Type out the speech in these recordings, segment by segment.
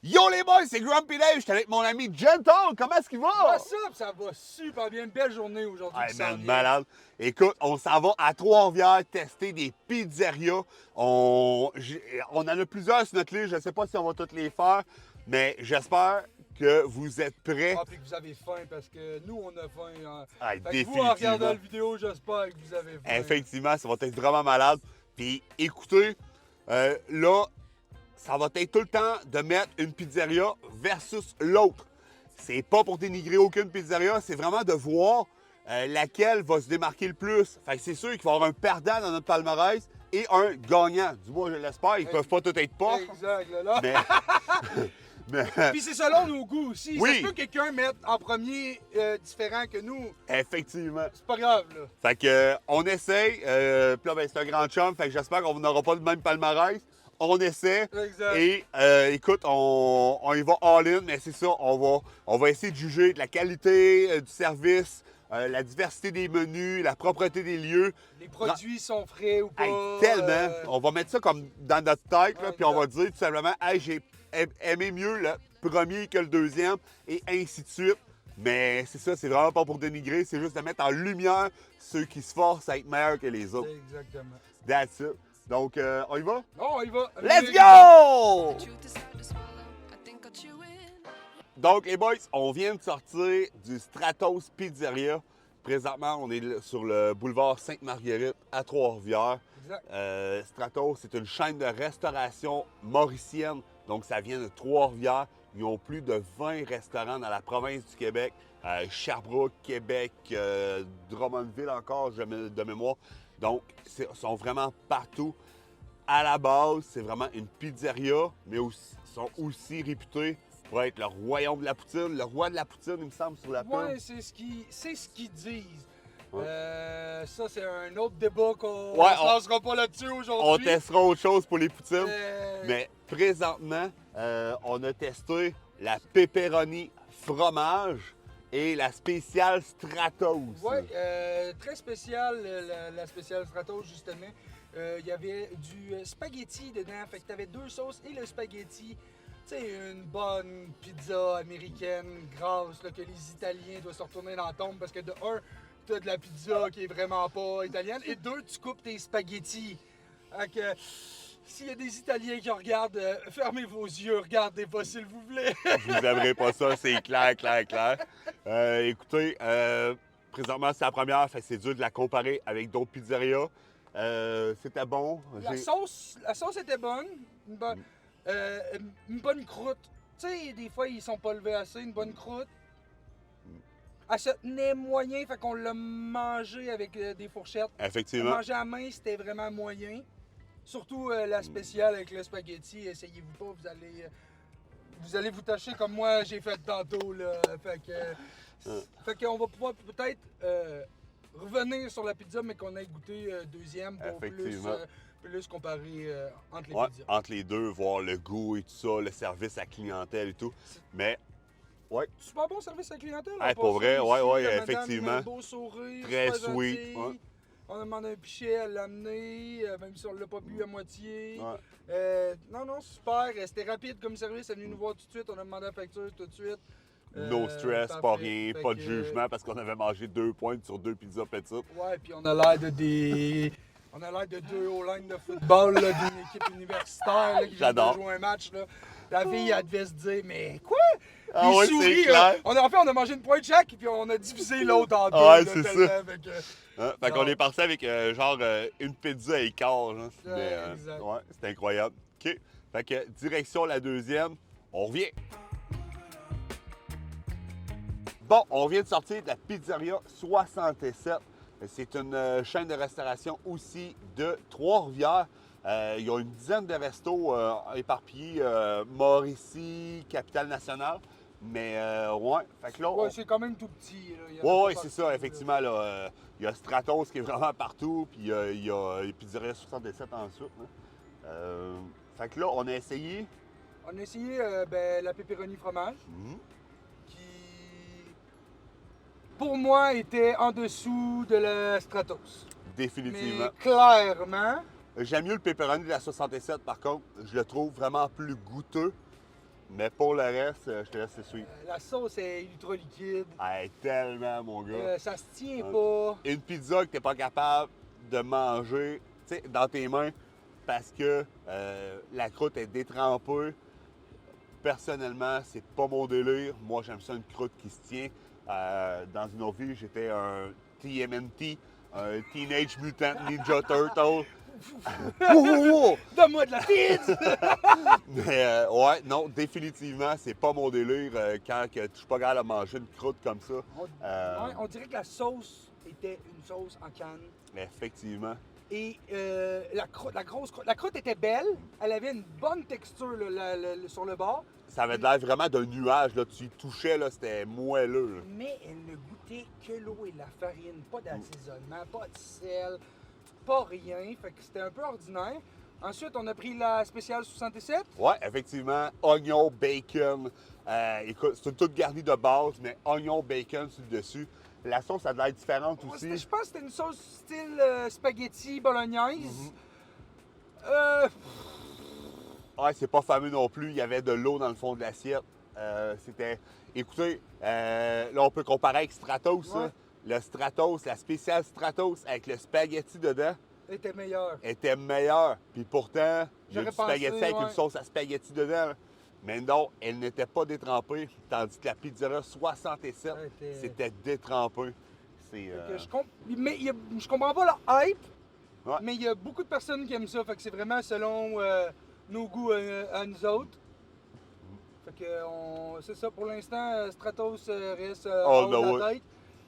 Yo les boys, c'est Grumpy Dave, j'étais avec mon ami Gentle, comment est-ce qu'il va? What's up? Ça va super bien. Une belle journée aujourd'hui. Hey qui s'en man, vient. malade. Écoute, on s'en va à Trois-Rivières tester des pizzerias. On en a plusieurs sur notre liste, je ne sais pas si on va toutes les faire, mais j'espère que vous êtes prêts. Ah, puis que vous avez faim parce que nous, on a faim. Hein. Hey, Fait que vous, en regardant la vidéo, j'espère que vous avez faim. Effectivement, ça va être vraiment malade. Puis écoutez, là, ça va être tout le temps de mettre une pizzeria versus l'autre. C'est pas pour dénigrer aucune pizzeria, c'est vraiment de voir laquelle va se démarquer le plus. Fait que c'est sûr qu'il va y avoir un perdant dans notre palmarès et un gagnant. Du moins, je l'espère, ils peuvent pas tout être pas. Exact, là. Mais, mais Puis c'est selon nos goûts aussi. Oui. Ça se peut que quelqu'un mette en premier différent que nous. effectivement. C'est pas grave, là. Fait que on essaye. Puis là, ben, c'est un grand chum. Fait que j'espère qu'on n'aura pas le même palmarès. On essaie. Exact. Et écoute, on y va all-in, mais c'est ça, on va essayer de juger de la qualité du service, la diversité des menus, la propreté des lieux. Les produits sont frais ou pas. Hey, tellement! On va mettre ça comme dans notre tête, là, Ouais, puis on va exact. dire tout simplement, hey, j'ai aimé mieux le premier que le deuxième, et ainsi de suite. Mais c'est ça, c'est vraiment pas pour dénigrer, c'est juste de mettre en lumière ceux qui se forcent à être meilleurs que les autres. Exactement. That's it. Donc, on y va? Bon, on y va. Let's go! Truth is hard to swallow. I think I'll chew it. Donc, les boys, on vient de sortir du Stratos Pizzeria. Présentement, on est sur le boulevard Sainte-Marguerite à Trois-Rivières. Exact. Stratos, c'est une chaîne de restauration mauricienne. Donc, ça vient de Trois-Rivières. Ils ont plus de 20 restaurants dans la province du Québec. Sherbrooke, Québec, Drummondville encore, de mémoire. Donc, ils sont vraiment partout. À la base, c'est vraiment une pizzeria, mais aussi, ils sont aussi réputés pour être le royaume de la poutine, le roi de la poutine, il me semble, sur la pub. Ouais, c'est ce qu'ils disent. Ouais. Ça, c'est un autre débat qu'on Ouais, ne se lancera pas là-dessus On aujourd'hui. testera autre chose pour les poutines. Euh, Mais présentement, on a testé la pepperoni fromage et la spéciale Stratos. Ouais, très spécial, la spéciale Stratos, justement. Il y avait du spaghetti dedans. Fait que tu avais deux sauces et le spaghetti. Tu sais, une bonne pizza américaine grasse là, que les Italiens doivent se retourner dans la tombe parce que de un, tu as de la pizza qui est vraiment pas italienne et deux, tu coupes tes spaghettis. Fait que s'il y a des Italiens qui regardent, fermez vos yeux, regardez pas s'il vous plaît. Vous n'aimerez pas ça, c'est clair, clair, clair. Écoutez, présentement, c'est la première, fait que c'est dur de la comparer avec d'autres pizzerias. C'était bon. La sauce était bonne. Une bonne croûte. Tu sais, des fois, ils sont pas levés assez. Une bonne croûte. Elle se tenait moyen, fait qu'on l'a mangé avec des fourchettes. Effectivement. Manger à main, c'était vraiment moyen. Surtout la spéciale avec le spaghetti. Essayez-vous pas, vous allez vous tâcher comme moi j'ai fait tantôt. Là. Fait qu'on va pouvoir peut-être revenir sur la pizza, mais qu'on ait goûté deuxième pour Effectivement. plus comparer entre les Ouais, pizzas. entre les deux, voir le goût et tout ça, le service à la clientèle et tout. Mais, ouais, Super bon service à la clientèle. Hey, on pour passe vrai, ici, ouais, la madame, effectivement. un beau sourire, Très super sweet, gentille. ouais. On a demandé un pichet, elle l'a amené, même si on l'a pas bu à moitié. Ouais. Non, super. C'était rapide comme service. Elle est venue nous voir tout de suite. On a demandé la facture tout de suite. No stress, parfait. pas rien, Fait pas de que, jugement parce qu'on avait mangé 2 pointes sur 2 pizzas petites. Ouais, puis on a l'air de des. On a l'air de deux O-line de football là, d'une équipe universitaire là, qui vient de J'adore. jouer un match. Là. La fille, elle devait se dire, mais quoi? Ah Il ouais, sourit, c'est clair. En fait, on a mangé une pointe chaque, puis on a divisé l'autre en deux. Ah ouais, là, c'est tellement, ça. fait que- Hein? Fait Non. qu'on est parti avec une pizza et quart. Là. exact. Ouais, c'était incroyable. OK. Fait que direction la deuxième, on revient. Bon, on vient de sortir de la pizzeria 67. C'est une chaîne de restauration aussi de Trois-Rivières. Il y a une dizaine de restos éparpillés, Mauricie, Capitale-Nationale. Mais ouais, fait que là, Ouais, c'est quand même tout petit. Là. Il y en a ouais, pas ouais, c'est partout, ça, là. effectivement. Là, il y a Stratos qui est vraiment partout, puis il y a les pizzerias 67 ensuite. Hein. Fait que là, on a essayé. On a essayé la pepperoni fromage, Mhm. qui, pour moi, était en dessous de la Stratos. Définitivement. Mais clairement, J'aime mieux le pepperoni de la 67, par contre. Je le trouve vraiment plus goûteux. Mais pour le reste, je te laisse te suivre. La sauce est ultra liquide. Hey, tellement, mon gars. Ça se tient Ouais. pas. Une pizza que t'es pas capable de manger, tu sais, dans tes mains parce que la croûte est détrempée. Personnellement, c'est pas mon délire. Moi, j'aime ça une croûte qui se tient. Dans une autre vie, j'étais un TMNT, un Teenage Mutant Ninja Turtle. Oh! Donne-moi de la pizza! Mais ouais, non, définitivement, c'est pas mon délire quand que je suis pas capable de manger une croûte comme ça. Ouais, on dirait que la sauce était une sauce en canne. Effectivement. Et la croûte était belle. Elle avait une bonne texture là, sur le bord. Ça avait l'air vraiment d'un nuage. Là. Tu y touchais, là, c'était moelleux. Là. Mais elle ne goûtait que l'eau et la farine. Pas d'assaisonnement, pas de sel, pas rien. Fait que c'était un peu ordinaire. Ensuite, on a pris la spéciale 67. Ouais, effectivement. Oignon, bacon. Écoute, c'est toute garnie de base, mais oignon, bacon sur le dessus. La sauce a de l'air différente aussi. Je pense que c'était une sauce style spaghetti bolognaise. Ouais, c'est pas fameux non plus. Il y avait de l'eau dans le fond de l'assiette. C'était. Écoutez, là, on peut comparer avec Stratos. Ouais. Hein. Le Stratos, la spéciale Stratos avec le spaghetti dedans Était meilleur. était meilleur. Puis pourtant, il y a J'aurais du spaghetti pensé, avec ouais. une sauce à spaghetti dedans. là. Mais non, elle n'était pas détrempée. Tandis que la pizzeria 67, Ouais, était- c'était détrempé. C'est. Fait que je comprends pas la hype, Ouais. mais il y a beaucoup de personnes qui aiment ça. Fait que c'est vraiment selon nos goûts à nous autres. Fait que c'est ça pour l'instant. Stratos reste All en the haut de way. la tête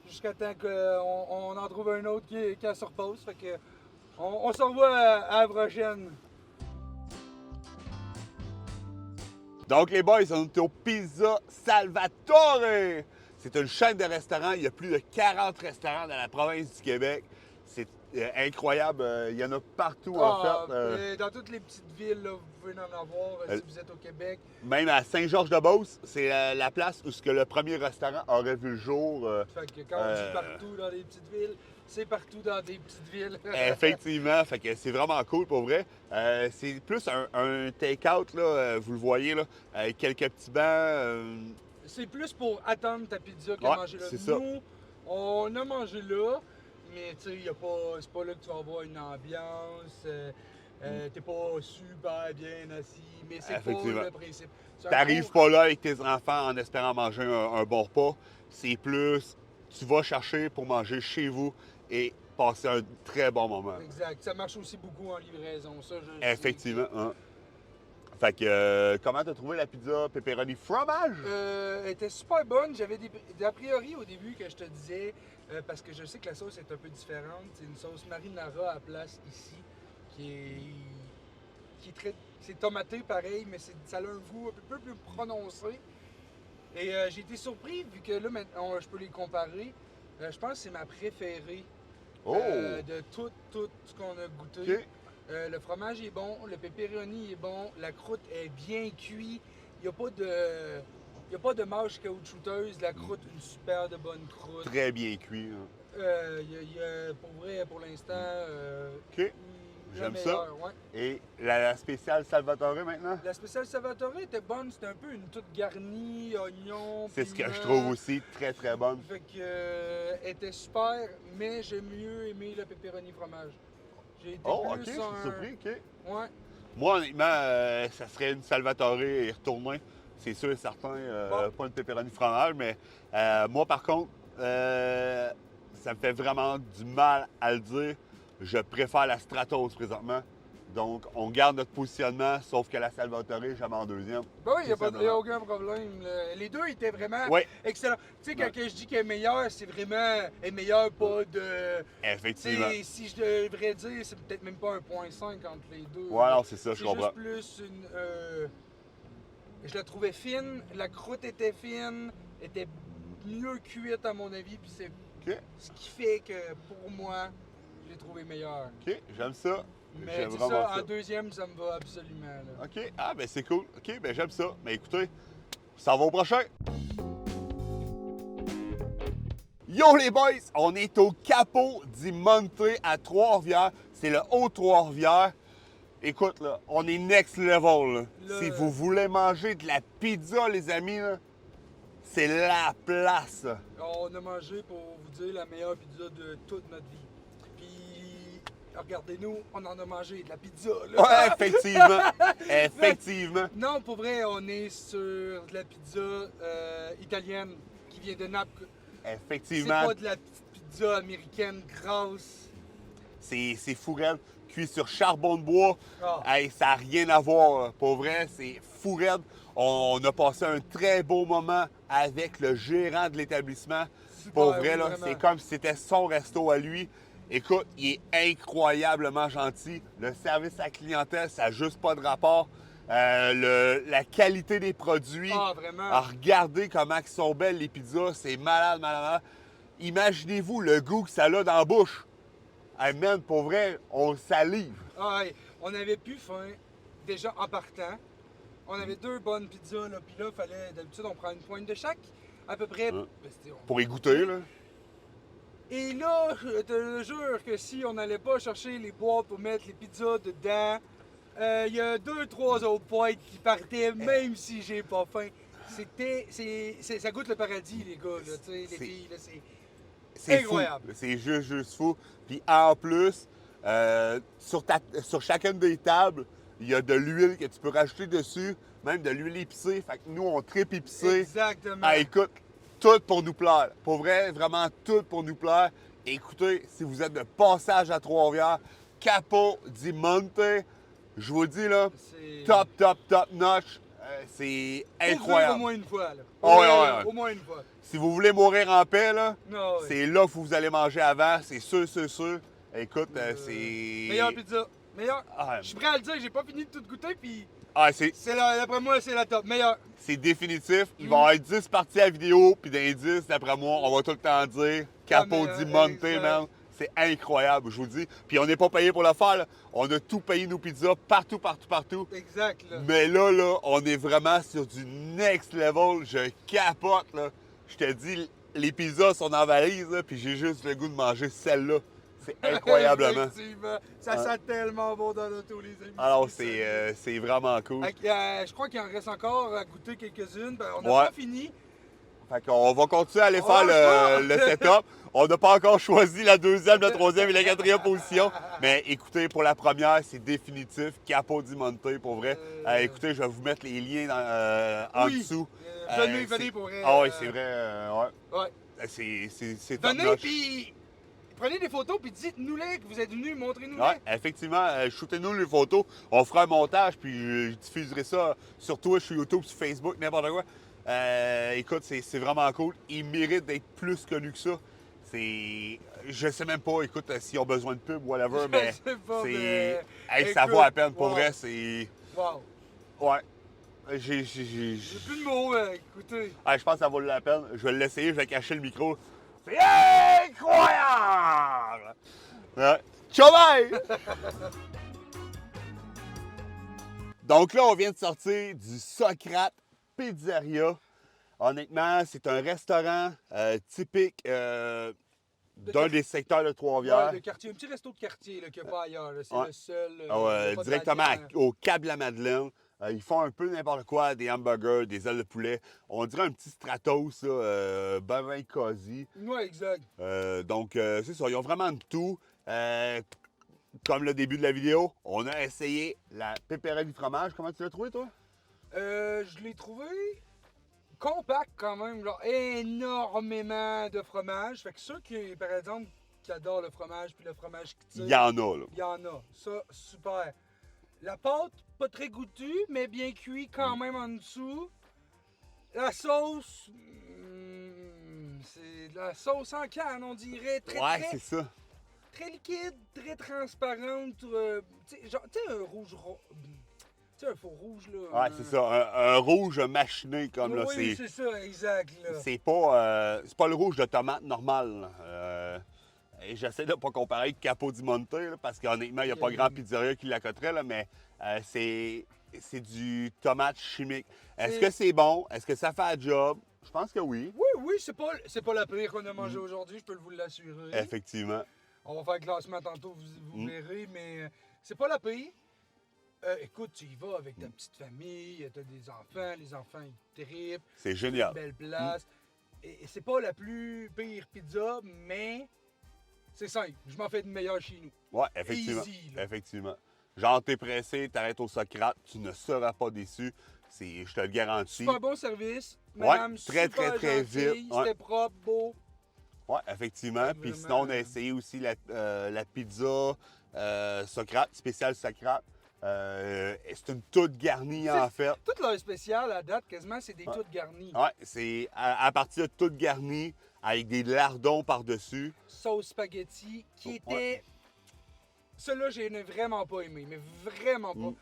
jusqu'à temps qu'on en trouve un autre qui se repose. Fait que on se revoit à la prochaine. Donc, les boys, on est au Pizza Salvatore. C'est une chaîne de restaurants. Il y a plus de 40 restaurants dans la province du Québec. C'est incroyable. Il y en a partout, en fait. Dans toutes les petites villes, là, vous pouvez en avoir si vous êtes au Québec. Même à Saint-Georges-de-Beauce, c'est la place où le premier restaurant aurait vu le jour. Fait que quand on dit partout dans les petites villes, c'est partout dans des petites villes. Effectivement, fait que c'est vraiment cool pour vrai. C'est plus un take-out, là, vous le voyez, là, avec quelques petits bancs. C'est plus pour attendre ta pizza que Ouais, manger là. c'est ça. Nous, on a mangé là, mais tu sais, c'est pas là que tu vas avoir une ambiance. T'es pas super bien assis, mais c'est pas Effectivement. le principe. C'est un T'arrives court- pas là avec tes enfants en espérant manger un bon repas. C'est plus, tu vas chercher pour manger chez vous et passer un très bon moment. Exact. Ça marche aussi beaucoup en livraison, ça. Effectivement. Hein. Fait que, comment t'as trouvé la pizza pepperoni fromage? Elle était super bonne. J'avais des a priori au début que je te disais, parce que je sais que la sauce est un peu différente. C'est une sauce marinara à place ici, qui est très. C'est tomaté pareil, mais ça a un goût un peu plus prononcé. Et j'ai été surpris, vu que là, maintenant, je peux les comparer. Je pense que c'est ma préférée Oh! de tout ce qu'on a goûté. OK. Le fromage est bon, le pepperoni est bon, la croûte est bien cuite. Il n'y a pas de mâche caoutchouteuse. La croûte, une super de bonne croûte. Très bien cuit. Hein. Pour vrai, pour l'instant, OK. la J'aime ça. meilleure, ouais. Et la spéciale Salvatore maintenant? La spéciale Salvatore était bonne, c'était un peu une toute garnie, oignon, C'est ce que je piment. trouve aussi très, très bonne. Fait que, elle était super, mais j'ai mieux aimé le pepperoni fromage. J'ai été Oh, OK, plus je suis surpris, OK. Ouais. Moi, honnêtement, ça serait une Salvatore et retourner. C'est sûr et certain, Bon. pas une pepperoni fromage, mais moi, par contre, ça me fait vraiment du mal à le dire. Je préfère la Stratos présentement. Donc, on garde notre positionnement, sauf que la Salvatore, jamais en deuxième. Ben oui, il n'y a, Tout y a simplement. aucun problème. là. Les deux étaient vraiment Oui, excellents. Tu sais, quand Ouais. que je dis qu'elle est meilleure, c'est vraiment elle est meilleure, pas de. Tu effectivement. sais, si je devrais dire, c'est peut-être même pas un 1.5 entre les deux. Ouais, non, c'est ça, je C'est comprends. juste plus une. Je la trouvais fine, la croûte était fine, était mieux cuite à mon avis, puis c'est OK, ce qui fait que pour moi, je l'ai trouvé meilleure. OK, j'aime ça. Mais J'aime dis vraiment ça, ça. en deuxième, ça me va absolument. Là. OK, ah, ben c'est cool. OK, ben j'aime ça. Mais écoutez, ça va au prochain. Yo les boys, on est au Capo di Monte à Trois-Rivières. C'est le Haut Trois-Rivières. Écoute, là, on est next level. Là. Là- Si vous voulez manger de la pizza, les amis, là, c'est la place. Là. On a mangé, pour vous dire, la meilleure pizza de toute notre vie. Puis, regardez-nous, on en a mangé de la pizza. Là. Ouais, effectivement. Effectivement. Non, pour vrai, on est sur de la pizza italienne qui vient de Naples. C'est Effectivement. pas de la petite pizza américaine grasse. C'est fou, raide. Cuit sur charbon de bois. Ah. Hey, ça n'a rien à voir. Là. Pour vrai, c'est fou, raide. On a passé un très beau moment avec le gérant de l'établissement. Super, Pour vrai, oui, là, vraiment. c'est comme si c'était son resto à lui. Écoute, il est incroyablement gentil. Le service à la clientèle, ça n'a juste pas de rapport. La qualité des produits. Ah, vraiment. Ah, regardez comment ils sont belles les pizzas. C'est malade, malade, malade. Imaginez-vous le goût que ça a dans la bouche. Hey man, pour vrai, on salive. Ah, hey, on avait plus faim, déjà en partant. On avait 2 bonnes pizzas, là, puis là, fallait, d'habitude, on prend une pointe de chaque, à peu près. Ouais. Ben, Pour y goûter, là. Et là, je te jure que si on n'allait pas chercher les boîtes pour mettre les pizzas dedans, il y a 2-3 autres pointes qui partaient, même si j'ai pas faim. Ça goûte le paradis, les gars, là, tu sais, les C'est- filles, là, c'est... C'est Incroyable. fou. C'est juste fou. Puis en plus, sur chacune des tables, il y a de l'huile que tu peux rajouter dessus, même de l'huile épicée. Fait que nous, on tripe épicé. Exactement. Ah, écoute, tout pour nous plaire. Pour vrai, vraiment tout pour nous plaire. Écoutez, si vous êtes de passage à Trois-Rivières, Capo di Monte, je vous dis là, C'est... top notch. C'est Faut dire incroyable. au moins une fois, là. Ah ouais, ouais, ouais. Au moins une fois. Si vous voulez mourir en paix, là, Non, ouais. c'est là que vous allez manger avant, c'est sûr, sûr, sûr. Écoute, c'est... Meilleure pizza. Meilleure. Ah, Je suis prêt à le dire, j'ai pas fini de tout goûter, puis ah, d'après moi, c'est la top. Meilleure. c'est définitif. Il va y avoir 10 parties à vidéo, puis dans les 10, d'après moi, on va tout le temps dire Capo mais, di Monte, exact. man. C'est incroyable, je vous dis. Puis on n'est pas payé pour le faire, là. On a tout payé nos pizzas partout, partout, partout. Exact, là. Mais là, on est vraiment sur du next level. Je capote, là. Je te dis, les pizzas sont dans la valise, là, puis j'ai juste le goût de manger celle-là. C'est incroyablement. Effectivement. Ça Ouais. sent tellement bon dans l'auto, les amis. Alors, sérieux. c'est vraiment cool. Fait que, je crois qu'il en reste encore à goûter quelques-unes. Ben, on n'a Ouais. pas fini. Fait qu'on va continuer à aller On faire va le setup. On n'a pas encore choisi la deuxième, la troisième et la quatrième position. Mais écoutez, pour la première, c'est définitif. Capo di Monte, pour vrai. Écoutez, je vais vous mettre les liens en Oui. dessous. Venez c'est- pour vrai. Ah oui, c'est vrai. Ouais. Ouais. C'est top Venez, notch. puis prenez des photos, puis dites-nous-les que vous êtes venus, montrez-nous-les. Ouais, effectivement, shootez-nous les photos. On fera un montage, puis je diffuserai ça sur Twitch, sur YouTube, sur Facebook, n'importe quoi. Écoute, c'est vraiment cool. Ils méritent d'être plus connus que ça. Je sais même pas, écoute, s'ils ont besoin de pub ou whatever, Je mais sais pas, c'est... mais Hey, ça écoute, vaut la peine, pour wow. vrai, c'est... Wow. Ouais. J'ai plus de mots, écoutez. Je pense que ça vaut la peine. Je vais l'essayer, je vais cacher le micro. C'est incroyable! Ouais. Ciao, bye! Donc là, on vient de sortir du Socrate Pizzeria. Honnêtement, c'est un restaurant typique d'un des secteurs de Trois-Rivières. Ouais, le quartier, un petit resto de quartier qu'il n'y a pas ailleurs. là. C'est Ouais. le seul. Ah il y a ouais, pas de directement Radiant. au Cap de la Madeleine. Ils font un peu n'importe quoi, des hamburgers, des ailes de poulet. On dirait un petit Stratos, ben cosy. Ouais, exact. Donc, c'est ça, ils ont vraiment de tout. Comme le début de la vidéo, on a essayé la pépérette du fromage. Comment tu l'as trouvé, toi? Je l'ai trouvé compact quand même. Genre, énormément de fromage. Fait que ceux qui, par exemple, qui adorent le fromage puis le fromage qui tire, Il y en a, là. il y en a. Ça, super. La pâte, pas très goûtue, mais bien cuit quand même en dessous. La sauce, c'est de la sauce en canne, on dirait. Très, Ouais, très, c'est ça. très liquide, très transparente. Tu sais, un rouge. Tu sais, un faux rouge, là. Ouais, c'est ça. Un rouge machiné, comme là. Oui, c'est ça, exact. Là. C'est pas le rouge de tomate normal. Là. Et j'essaie de pas comparer avec Capo di Monte, là, parce qu'honnêtement, il n'y a pas grand pizzeria qui l'accoterait, là, mais c'est du tomate chimique. Est-ce C'est- que c'est bon? Est-ce que ça fait un job? Je pense que oui. Oui, c'est pas la pire qu'on a mangé aujourd'hui, je peux vous l'assurer. Effectivement. On va faire le classement tantôt, vous verrez, mais c'est pas la pire. Écoute, tu y vas avec ta petite famille, t'as des enfants, les enfants ils trippent, C'est une génial. belle place. Et c'est pas la plus pire pizza, mais c'est simple. Je m'en fais de meilleure chez nous. Ouais, effectivement. Easy, là. Effectivement. Genre, t'es pressé, t'arrêtes au Socrate, tu ne seras pas déçu. Je te le garantis. Super bon service. Ouais, Madame, très, super très gentille, vite, ouais. C'était propre, beau. Ouais, effectivement. Ouais, Puis vraiment. sinon, on a essayé aussi la pizza Socrate, spéciale Socrate. C'est une toute garnie, en fait. Toutes leurs spéciales à date, quasiment, c'est des Ouais. toutes garnies. Ouais, c'est à partir de toute garnie, avec des lardons par-dessus. Sauce spaghetti qui Ouais. était. Celui-là, je n'ai vraiment pas aimé, mais vraiment pas.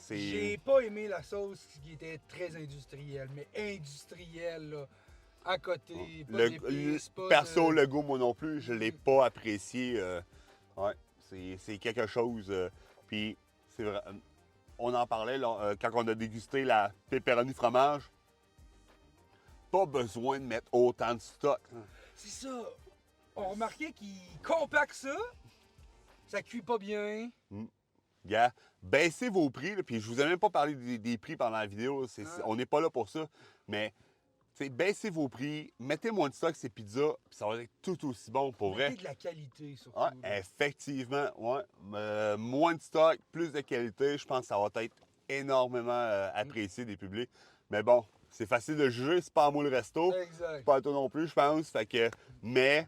J'ai C'est. pas aimé la sauce qui était très industrielle, mais industrielle, là, à côté. Pas d'épices, pas Perso, de... le goût, moi non plus, je l'ai pas apprécié. Ouais, c'est quelque chose. Puis, c'est vrai. On en parlait là, quand on a dégusté la pepperoni fromage. Pas besoin de mettre autant de stock. C'est ça. On remarquait qu'il compacte ça. Ça cuit pas bien. Gars, baissez vos prix, là, puis je vous ai même pas parlé des prix pendant la vidéo, on n'est pas là pour ça, mais baissez vos prix, mettez moins de stock ces pizzas, puis ça va être tout aussi bon pour vrai. Mettez de la qualité, surtout. Ouais, là. effectivement, ouais. Moins de stock, plus de qualité, je pense que ça va être énormément apprécié des publics. Mais bon, c'est facile de juger, c'est pas à moi le resto, Exact. pas à toi non plus, je pense, fait que, mais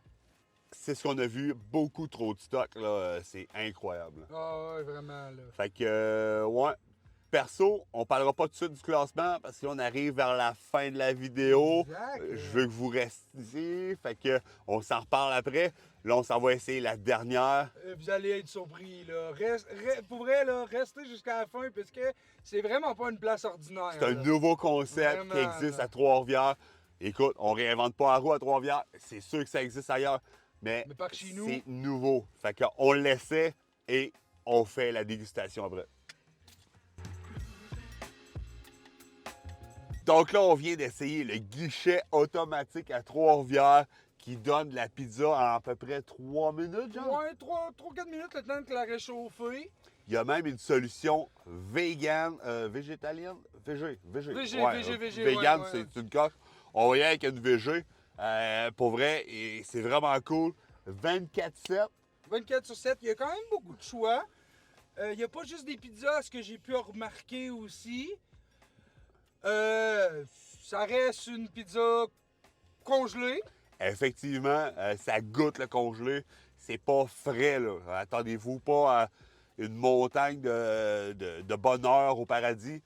c'est ce qu'on a vu, beaucoup trop de stock, là, c'est incroyable. Ah ouais, vraiment, là. Fait que, ouais. Perso, on parlera pas tout de suite du classement parce qu'on arrive vers la fin de la vidéo. Exact. Je veux que vous restiez. Fait que, on s'en reparle après. Là, on s'en va essayer la dernière. Vous allez être surpris, là. Pour vrai, là, restez jusqu'à la fin, parce que c'est vraiment pas une place ordinaire. C'est un là. nouveau concept Vraiment, qui existe là. à Trois-Rivières. Écoute, on réinvente pas la roue à Trois-Rivières. C'est sûr que ça existe ailleurs. Mais Mais pas que chez nous. c'est nouveau. Fait qu'on l'essaie et on fait la dégustation après. Donc là, on vient d'essayer le guichet automatique à Trois-Rivières qui donne la pizza en à peu près 3 minutes, genre. Ouais, 3-4 minutes, le temps de la réchauffer. Il y a même une solution vegan, végétalienne, végé. Végé, Vegan, ouais. c'est une coche. On va y aller avec une végé. Pour vrai, et c'est vraiment cool. 24/7. 24/7, il y a quand même beaucoup de choix. Il n'y a pas juste des pizzas, ce que j'ai pu remarquer aussi. Ça reste une pizza congelée. Effectivement, ça goûte le congelé. C'est pas frais, là. Attendez-vous pas à une montagne de bonheur au paradis.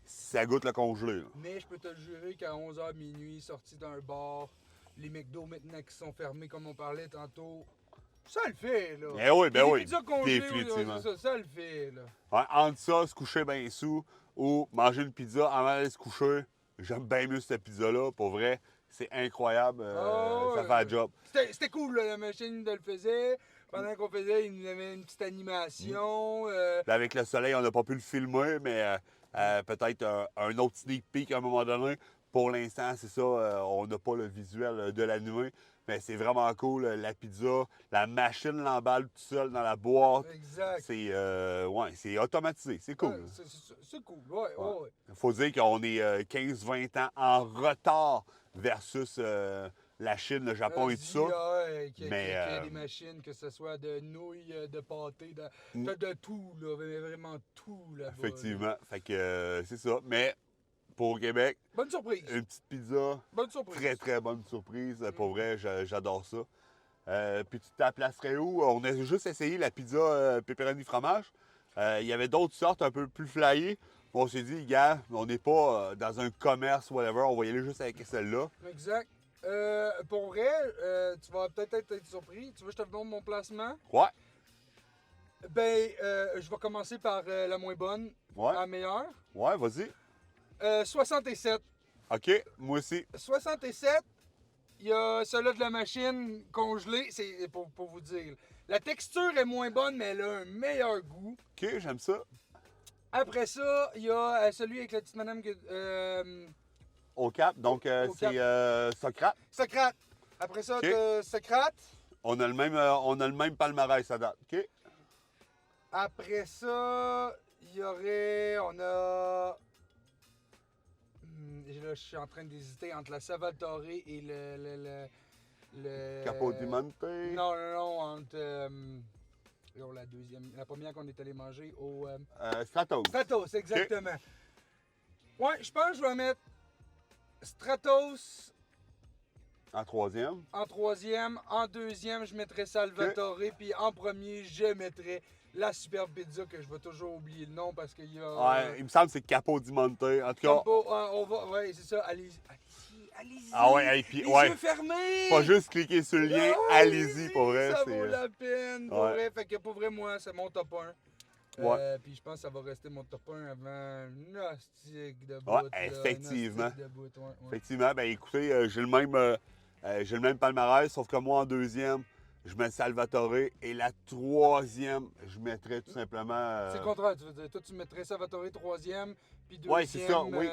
Ça goûte le congelé, là. Mais je peux te le jurer qu'à 11h minuit, sorti d'un bar, les McDo maintenant qui sont fermés comme on parlait tantôt, ça le fait, là. Ben oui, ben Les oui. pizzas congelées, Définitivement. ça le fait, là. Ouais, entre ça, se coucher bien sous ou manger une pizza avant d'aller se coucher, j'aime bien mieux cette pizza-là. Pour vrai, c'est incroyable. Ça fait la job. C'était cool, là, la machine de le faisait. Pendant qu'on faisait, il nous avait une petite animation. Là, avec le soleil, on n'a pas pu le filmer, mais peut-être un autre sneak peek à un moment donné. Pour l'instant, c'est ça, on n'a pas le visuel de la nuit, mais c'est vraiment cool. La pizza, la machine l'emballe tout seul dans la boîte. Exact. C'est automatisé, c'est cool. Ouais, c'est cool, ouais. Il faut dire qu'on est 15-20 ans en retard versus la Chine, le Japon et tout ça. Qu'il y Mais, a des machines, que ce soit de nouilles, de pâté, de tout, là, mais vraiment tout là-bas. Effectivement. Fait que c'est ça. Mais pour Québec, Bonne surprise. une petite pizza, Bonne surprise. très très bonne surprise. Pour vrai, j'adore ça. Puis tu te la placerais où? On a juste essayé la pizza pepperoni fromage. Il y avait d'autres sortes un peu plus flyées. On s'est dit, gars, on n'est pas dans un commerce, whatever, on va y aller juste avec celle-là. Exact. Pour vrai, tu vas peut-être être surpris. Tu veux que je te demande mon placement? Ouais, Ben, je vais commencer par la moins bonne, ouais, la meilleure. ouais, vas-y. 67. OK, moi aussi. 67, il y a celui de la machine congelée, c'est pour vous dire. La texture est moins bonne, mais elle a un meilleur goût. OK, j'aime ça. Après ça, il y a celui avec la petite madame que. Au cap, donc Au c'est Socrate. Socrate. Après ça, Ok. t'as Socrate. On a le même palmarès à date. OK? Après ça, Il y aurait. On a. Là, je suis en train d'hésiter entre la Salvatore et le Capo di Monte. Non, entre. La deuxième. La première qu'on est allé manger au. Stratos. Stratos, exactement. Ouais, je pense que je vais mettre Stratos En troisième. en troisième. En deuxième, je mettrais Salvatore. Puis en premier, je mettrais la Superbe Pizza, que je vais toujours oublier le nom parce qu'il y a. Ouais, il me semble que c'est Capo di Monte. En tout cas, Campo, on va. Ouais, c'est ça. Allez-y. Allez-y. ah ouais, et puis, Les ouais. yeux fermés. Pas juste cliquer sur le lien, Ah, allez-y pour vrai. Ça c'est, vaut la peine, pour ouais. vrai. Fait que pour vrai, moi, c'est mon top 1. Ouais. Puis je pense que ça va rester mon top 1 avant une hostique de bout. Ouais, là, une effectivement. hostique de bout, ouais. Effectivement, ben écoutez, j'ai le même palmarès, sauf que moi en deuxième, je mets Salvatore et la troisième, je mettrais tout simplement. C'est le contraire, tu veux dire. Toi, tu mettrais Salvatore troisième, puis deuxième. Ouais, c'est ça, oui.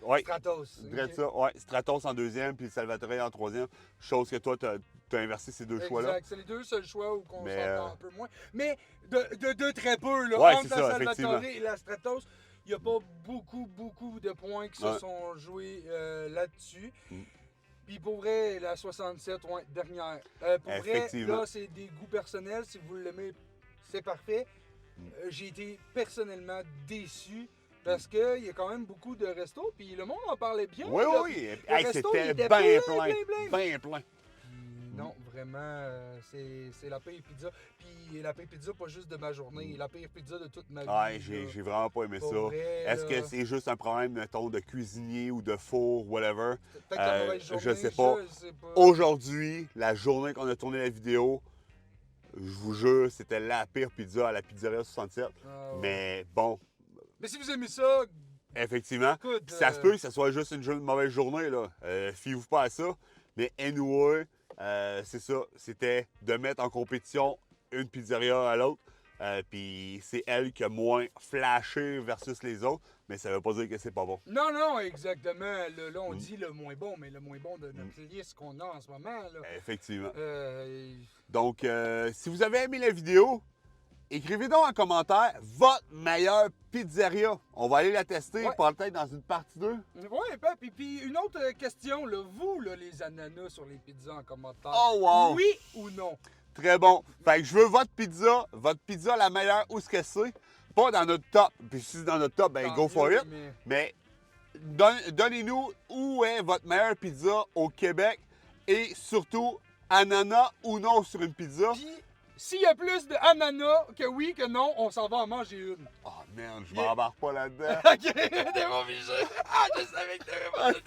Ouais. Stratos. Drette Ok. ça, ouais. Stratos en deuxième, puis Salvatore en troisième. Chose que toi, t'as inversé ces deux choix-là. Exact, c'est les deux seuls choix où on Mais, s'entend un peu moins. Mais de très peu, là, Ouais, entre c'est la ça, Salvatore effectivement. et la Stratos, il n'y a pas beaucoup de points qui se Ouais. sont joués là-dessus. Mm. Puis pour vrai, la 67, ouais, dernière. Pour vrai, Effectivement. là, c'est des goûts personnels. Si vous l'aimez, c'est parfait. J'ai été personnellement déçu parce qu'il y a quand même beaucoup de restos, puis le monde en parlait bien. Oui, là. oui. Le Hey, resto, c'était il était bien plein, plein. plein. Bien plein. Non, vraiment, c'est la pire pizza. Puis la pire pizza, pas juste de ma journée, la pire pizza de toute ma vie. Ouais, j'ai vraiment pas aimé Pour ça. vrai, Est-ce là. que c'est juste un problème, mettons, de cuisinier ou de four, whatever? Peut-être la mauvaise journée, je sais pas. je sais pas. Aujourd'hui, la journée qu'on a tourné la vidéo, je vous jure, c'était la pire pizza à la pizzeria 67. Ah ouais. Mais bon, Mais si vous aimez ça, effectivement, écoute. puis ça se peut que ce soit juste une mauvaise journée, là. Fiez-vous pas à ça. Mais anyway, c'est ça. C'était de mettre en compétition une pizzeria à l'autre. Puis c'est elle qui a moins flashé versus les autres. Mais ça veut pas dire que c'est pas bon. Non, exactement. Là, on dit le moins bon, mais le moins bon de notre liste qu'on a en ce moment. Là. Effectivement. Euh, Donc, si vous avez aimé la vidéo, écrivez donc en commentaire votre meilleure pizzeria. On va aller la tester, Ouais. peut-être dans une partie 2. Ouais, puis une autre question, là, vous, là, les ananas sur les pizzas en commentaire. Oh, wow! Oui ou non? Très bon. Fait que je veux votre pizza la meilleure où ce que c'est. Pas dans notre top. Puis si c'est dans notre top, ben Tant go for mieux, it. mais- Mais donnez-nous où est votre meilleure pizza au Québec et surtout ananas ou non sur une pizza. Puis, s'il y a plus de ananas que oui que non, on s'en va en manger une. Oh man, je Yeah. m'embarque pas là-dedans. Ok, t'es obligé. Ah, je savais que t'avais pas de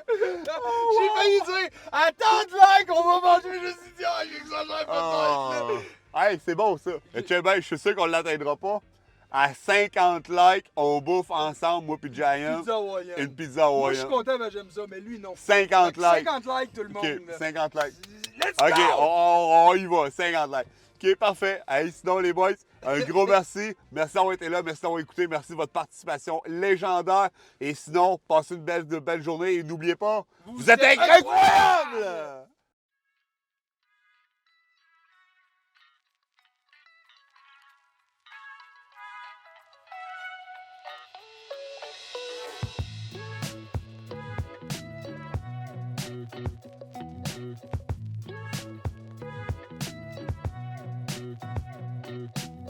J'ai failli dire, attends de là qu'on va manger. Je me suis dit, ah, j'exagère peut-être. Oh. Hey, c'est bon ça. Tiens, ben, je suis sûr qu'on ne l'atteindra pas. À 50 likes, on bouffe ensemble, moi puis Giant, Pizza hawaïenne. une pizza Moi, je suis hawaïenne. content, ben, j'aime ça, mais lui, non. 50 Fait que likes. 50 likes, tout le monde. OK, là. 50 likes. Let's OK, go! on y va, 50 likes. OK, parfait. Hey, sinon, les boys, un gros merci. Merci d'avoir été là, merci d'avoir écouté, merci de votre participation légendaire. Et sinon, passez une belle journée et n'oubliez pas, vous êtes incroyables!